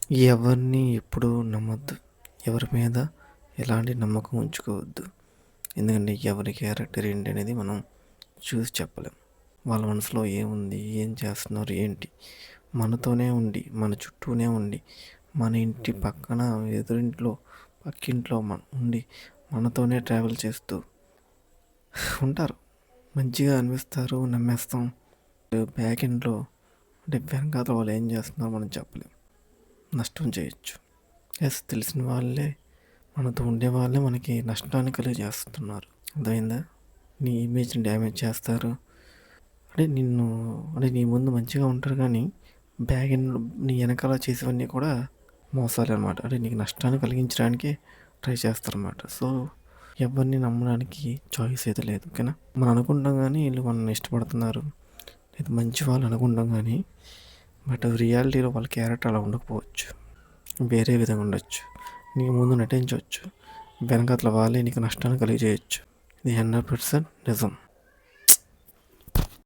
ఎవరిని ఎప్పుడూ నమ్మొద్దు. ఎవరి మీద ఎలాంటి నమ్మకం ఉంచుకోవద్దు. ఎందుకంటే ఎవరి క్యారెక్టర్ ఏంటి అనేది మనం చూసి చెప్పలేం. వాళ్ళ మనసులో ఏముంది, ఏం చేస్తున్నారు, ఏంటి మనతోనే ఉండి, మన చుట్టూనే ఉండి, మన ఇంటి పక్కన, ఎదురింట్లో, పక్కింట్లో ఉండి మనతోనే ట్రావెల్ చేస్తూ ఉంటారు. మంచిగా అనిపిస్తారు, నమ్మేస్తాం. బ్యాక్ ఎండ్లో అంటే వెనకాల వాళ్ళు ఏం చేస్తున్నారో మనం చెప్పలేం. నష్టం చేయొచ్చు. తెలిసిన వాళ్ళే, మనతో ఉండే వాళ్ళే మనకి నష్టాన్ని కలిగజేస్తున్నారు. అర్థమైందా? నీ ఇమేజ్ని డ్యామేజ్ చేస్తారు. అంటే నీ ముందు మంచిగా ఉంటారు, కానీ బ్యాక్ ఎండ్ నీ వెనకాల చేసేవన్నీ కూడా మోసాలే అనమాట. అంటే నీకు నష్టాన్ని కలిగించడానికే ట్రై చేస్తారన్నమాట. సో ఎవరిని నమ్మడానికి చాయిస్ అయితే లేదు. ఓకేనా? మనం అనుకుంటాం కానీ వీళ్ళు మనల్ని ఇష్టపడుతున్నారు, ఇది మంచి వాళ్ళు అనుకుంటాం, కానీ బట్ రియాలిటీలో వాళ్ళ క్యారెక్టర్ అలా ఉండకపోవచ్చు. వేరే విధంగా ఉండొచ్చు. నీకు ముందు నటించవచ్చు, వెనకాతల వాళ్ళే నీకు నష్టాన్ని కలిగజేయచ్చు. ఇది 100% నిజం.